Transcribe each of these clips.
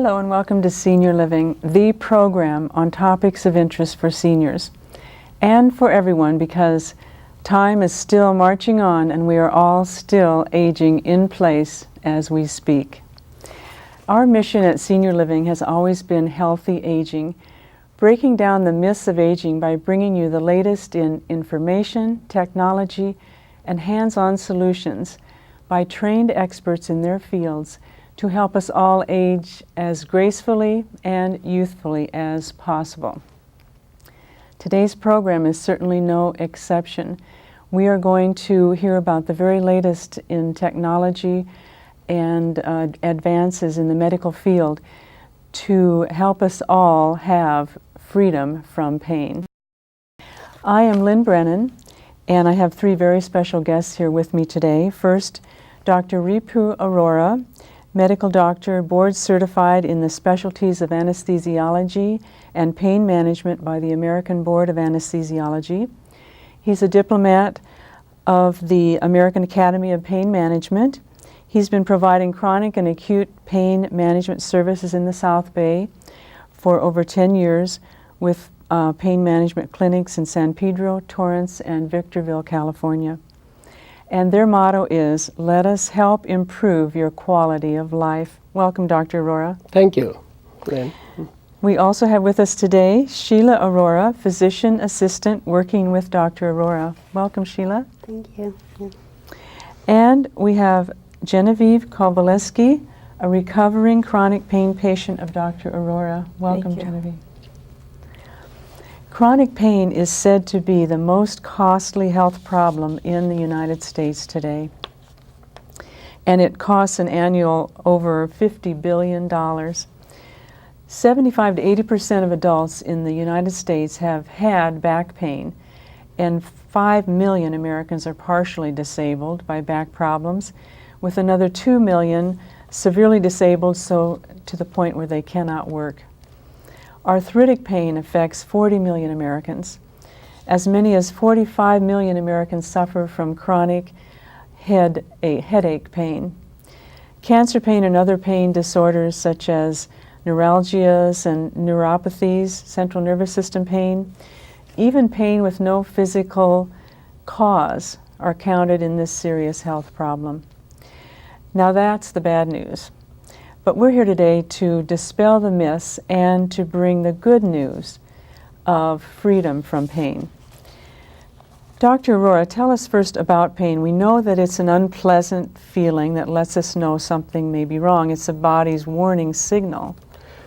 Hello and welcome to Senior Living, the program on topics of interest for seniors and for everyone, because time is still marching on and we are all still aging in place as we speak. Our mission at Senior Living has always been healthy aging, breaking down the myths of aging by bringing you the latest in information, technology, and hands-on solutions by trained experts in their fields to help us all age as gracefully and youthfully as possible. Today's program is certainly no exception. We are going to hear about the very latest in technology and advances in the medical field to help us all have freedom from pain. I am Lynn Brennan, and I have three very special guests here with me today. First, Dr. Ripu Arora, medical doctor, board certified in the specialties of anesthesiology and pain management by the American Board of Anesthesiology. He's a diplomat of the American Academy of Pain Management. He's been providing chronic and acute pain management services in the South Bay for over 10 years with pain management clinics in San Pedro, Torrance, and Victorville, California. And their motto is, "Let us help improve your quality of life." Welcome, Dr. Arora. Thank you, Lynn. We also have with us today Sheila Arora, physician assistant working with Dr. Arora. Welcome, Sheila. Thank you. Yeah. And we have Genevieve Kowaleski, a recovering chronic pain patient of Dr. Arora. Welcome, Thank you. Genevieve. Chronic pain is said to be the most costly health problem in the United States today. And it costs an annual over $50 billion. 75 to 80% of adults in the United States have had back pain, and 5 million Americans are partially disabled by back problems, with another 2 million severely disabled so to the point where they cannot work. Arthritic pain affects 40 million Americans. As many as 45 million Americans suffer from chronic headache pain. Cancer pain and other pain disorders such as neuralgias and neuropathies, central nervous system pain, even pain with no physical cause are counted in this serious health problem. Now that's the bad news. But we're here today to dispel the myths and to bring the good news of freedom from pain. Dr. Arora, tell us first about pain. We know that it's an unpleasant feeling that lets us know something may be wrong. It's the body's warning signal.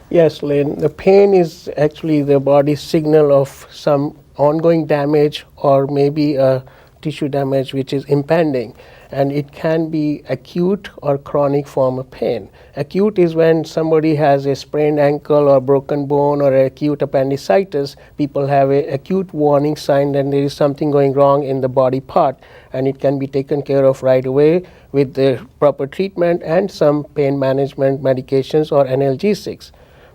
Yes, Lynn, the pain is actually the body's signal of some ongoing damage or maybe a tissue damage which is impending. And it can be acute or chronic form of pain. Acute is when somebody has a sprained ankle or broken bone or acute appendicitis. People have an acute warning sign that there is something going wrong in the body part, and it can be taken care of right away with the proper treatment and some pain management medications or analgesics.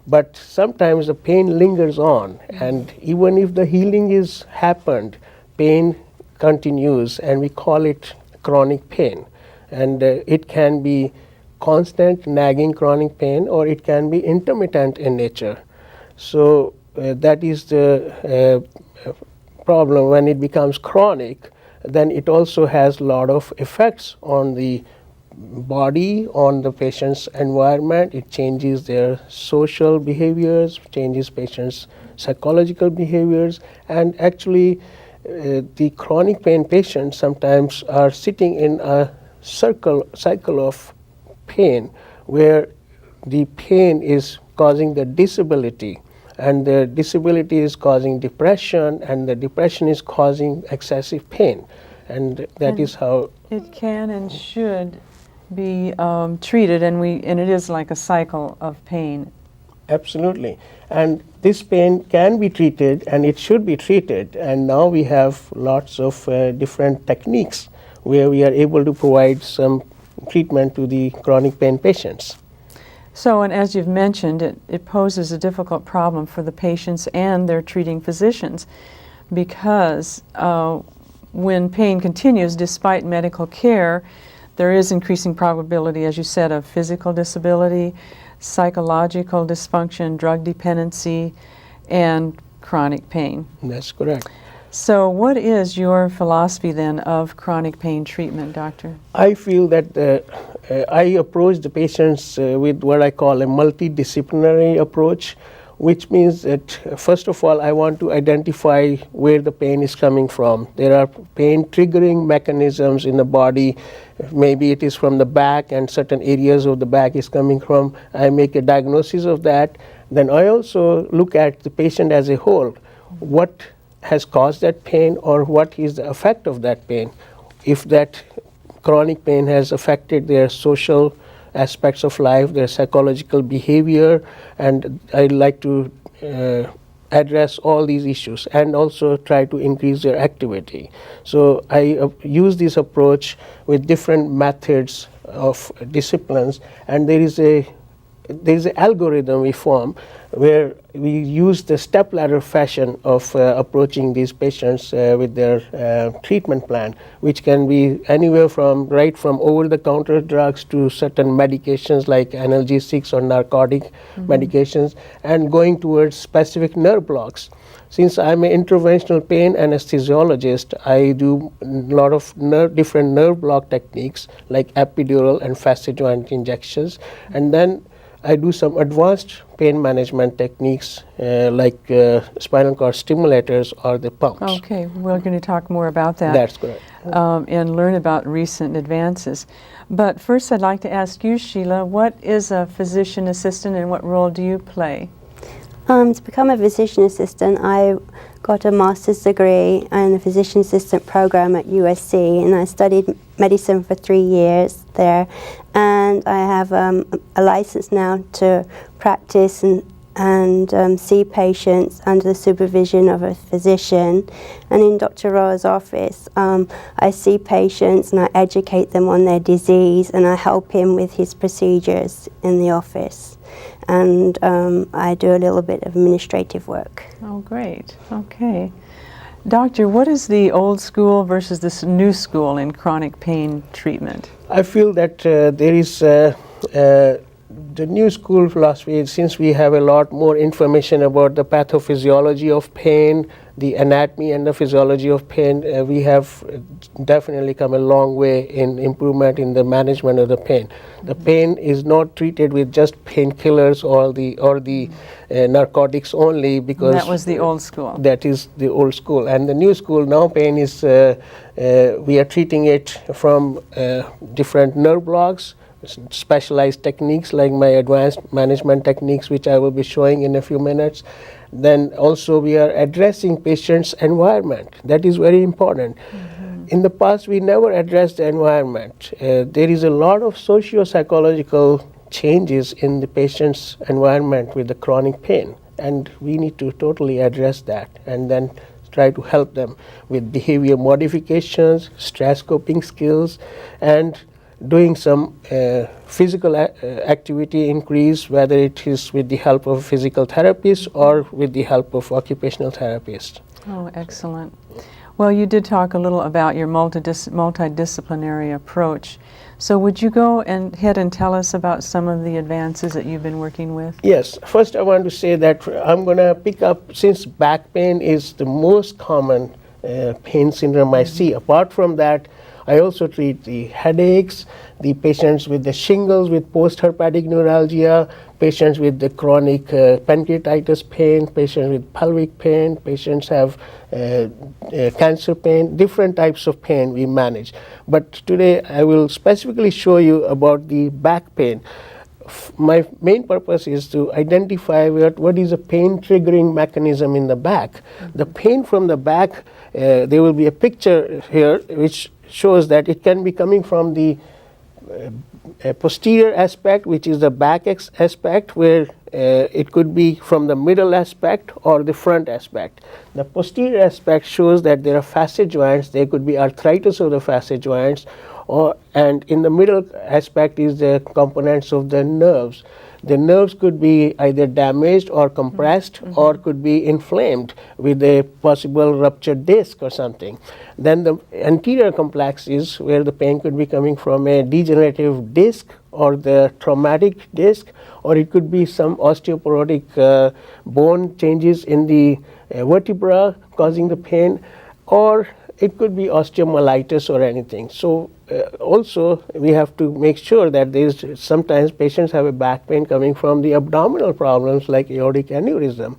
But sometimes the pain lingers on, and even if the healing is happened, pain continues, and we call it chronic pain. And it can be constant nagging chronic pain, or it can be intermittent in nature. So that is the problem. When it becomes chronic, then it also has a lot of effects on the body, on the patient's environment. It changes their social behaviors, changes patients' psychological behaviors, and actually the chronic pain patients sometimes are sitting in a cycle of pain where the pain is causing the disability, and the disability is causing depression, and the depression is causing excessive pain. And that is how it can and should be treated, and it is like a cycle of pain. Absolutely. And this pain can be treated, and it should be treated. And now we have lots of different techniques where we are able to provide some treatment to the chronic pain patients. So, and as you've mentioned, it poses a difficult problem for the patients and their treating physicians, because when pain continues despite medical care, there is increasing probability, as you said, of physical disability. psychological dysfunction, drug dependency, and chronic pain. That's correct. So what is your philosophy then of chronic pain treatment, doctor? I feel that I approach the patients with what I call a multidisciplinary approach, which means that first of all, I want to identify where the pain is coming from. There are pain triggering mechanisms in the body. Maybe it is from the back and certain areas of the back is coming from. I make a diagnosis of that. Then I also look at the patient as a whole. What has caused that pain, or what is the effect of that pain? If that chronic pain has affected their social aspects of life, their psychological behavior, and I like to address all these issues and also try to increase their activity. So I use this approach with different methods of disciplines, and there is an algorithm we form where we use the step-ladder fashion of approaching these patients with their treatment plan, which can be anywhere from over-the-counter drugs to certain medications like analgesics or narcotic medications, and going towards specific nerve blocks. Since I'm an interventional pain anesthesiologist, I do a lot of different nerve block techniques like epidural and facet joint injections, and then I do some advanced pain management techniques like spinal cord stimulators or the pumps. Okay, we're going to talk more about that. That's correct. And learn about recent advances. But first I'd like to ask you, Sheila, what is a physician assistant and what role do you play? To become a physician assistant, I got a master's degree in the physician assistant program at USC, and I studied medicine for 3 years there. And I have a license now to practice and see patients under the supervision of a physician. And in Dr. Roa's office, I see patients and I educate them on their disease, and I help him with his procedures in the office. And I do a little bit of administrative work. Oh, great. Okay. Doctor, what is the old school versus this new school in chronic pain treatment? I feel that there is the new school philosophy, since we have a lot more information about the pathophysiology of pain, the anatomy and the physiology of pain, we have definitely come a long way in improvement in the management of the pain. The pain is not treated with just painkillers or the narcotics only, because that was the old school. That is the old school. And the new school now, pain is we are treating it from different nerve blocks, specialized techniques like my advanced management techniques, which I will be showing in a few minutes. Then also we are addressing patient's environment. That is very important. In the past, we never addressed the environment. There is a lot of socio-psychological changes in the patient's environment with the chronic pain, and we need to totally address that and then try to help them with behavior modifications, stress coping skills, and doing some physical activity increase, whether it is with the help of a physical therapist or with the help of occupational therapist. Oh, excellent. Well, you did talk a little about your multidisciplinary approach. So would you go ahead and tell us about some of the advances that you've been working with? Yes. First, I want to say that I'm going to pick up, since back pain is the most common pain syndrome I see. Apart from that, I also treat the headaches, the patients with the shingles with post-herpetic neuralgia, patients with the chronic pancreatitis pain, patients with pelvic pain, patients have cancer pain, different types of pain we manage. But today I will specifically show you about the back pain. My main purpose is to identify what is a pain triggering mechanism in the back. The pain from the back, there will be a picture here which shows that it can be coming from the posterior aspect, which is the back aspect, where it could be from the middle aspect or the front aspect. The posterior aspect shows that there are facet joints. There could be arthritis of the facet joints, and in the middle aspect is the components of the nerves. The nerves could be either damaged or compressed, or could be inflamed with a possible ruptured disc or something. Then the anterior complex is where the pain could be coming from a degenerative disc or the traumatic disc, or it could be some osteoporotic bone changes in the vertebra causing the pain, or it could be osteomyelitis or anything. So also we have to make sure that there's sometimes patients have a back pain coming from the abdominal problems like aortic aneurysm.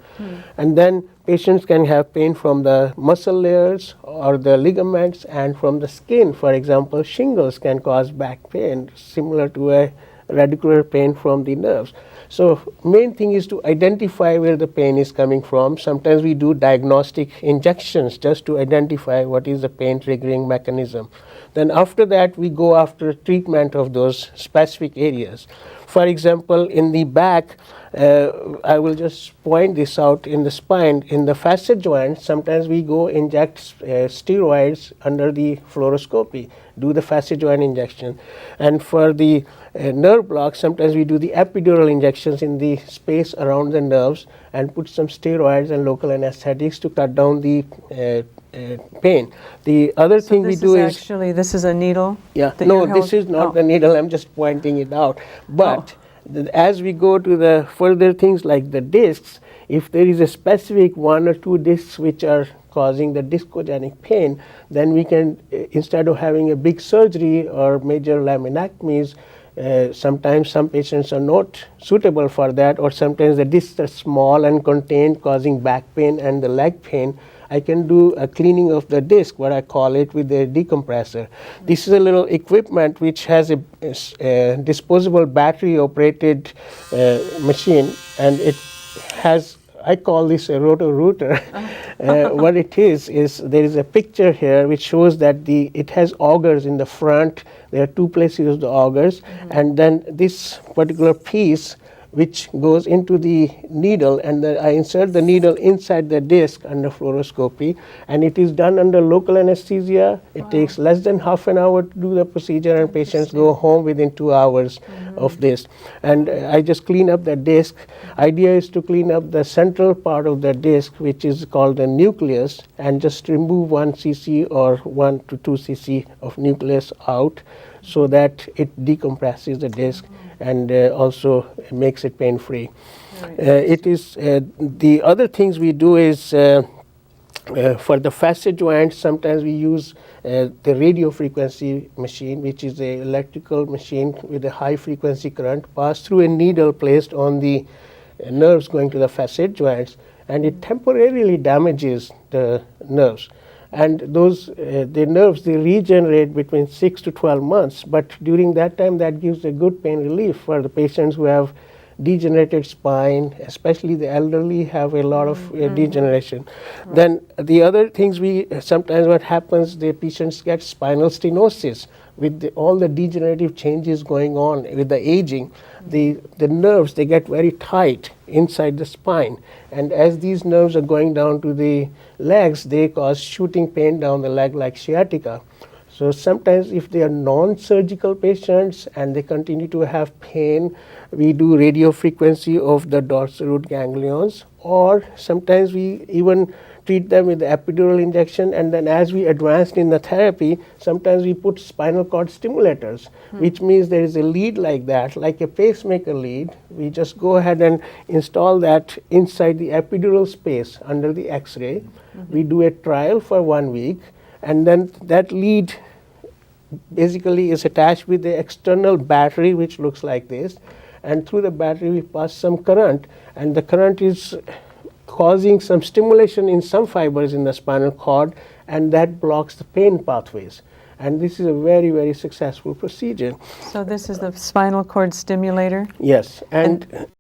And then patients can have pain from the muscle layers or the ligaments and from the skin. For example, shingles can cause back pain similar to a radicular pain from the nerves. So main thing is to identify where the pain is coming from. Sometimes we do diagnostic injections just to identify what is the pain triggering mechanism. Then after that we go after treatment of those specific areas. For example, in the back, I will just point this out in the spine, in the facet joint, sometimes we go inject steroids under the fluoroscopy, do the facet joint injection. And for the nerve block, sometimes we do the epidural injections in the space around the nerves and put some steroids and local anesthetics to cut down the pain. The other thing we do is actually, this is a needle? yeah, that no, you're this is not the needle, I'm just pointing it out. But as we go to the further things like the discs, if there is a specific one or two discs which are causing the discogenic pain, then we can, instead of having a big surgery or major laminectomies, sometimes some patients are not suitable for that, or sometimes the discs are small and contained, causing back pain and the leg pain. I can do a cleaning of the disc, what I call it, with a decompressor. This is a little equipment which has a disposable battery operated machine, and it has, I call this a roto-rooter. What it is there is a picture here which shows that it has augers in the front. There are two places of the augers, and then this particular piece which goes into the needle, and I insert the needle inside the disc under fluoroscopy, and it is done under local anesthesia. It takes less than half an hour to do the procedure, and patients go home within 2 hours of this. And I just clean up the disc. Idea is to clean up the central part of the disc, which is called the nucleus, and just remove 1 cc or 1 to 2 cc of nucleus out so that it decompresses the disc and also makes it pain-free. It is the other things we do is for the facet joints, sometimes we use the radio frequency machine, which is an electrical machine with a high frequency current passed through a needle placed on the nerves going to the facet joints, and it temporarily damages the nerves. And those the nerves, they regenerate between 6 to 12 months, but during that time that gives a good pain relief for the patients who have degenerated spine, especially the elderly have a lot of degeneration. Then the other things sometimes what happens, the patients get spinal stenosis with all the degenerative changes going on with the aging. The nerves, they get very tight inside the spine, and as these nerves are going down to the legs, they cause shooting pain down the leg like sciatica. So sometimes if they are non-surgical patients and they continue to have pain, we do radio frequency of the dorsal root ganglions, or sometimes we even treat them with the epidural injection, and then as we advanced in the therapy, sometimes we put spinal cord stimulators, which means there is a lead like that, like a pacemaker lead. We just go ahead and install that inside the epidural space under the X-ray. We do a trial for 1 week, and then that lead basically is attached with the external battery, which looks like this, and through the battery we pass some current, and the current is causing some stimulation in some fibers in the spinal cord, and that blocks the pain pathways. And this is a very, very successful procedure. So this is the spinal cord stimulator? Yes, and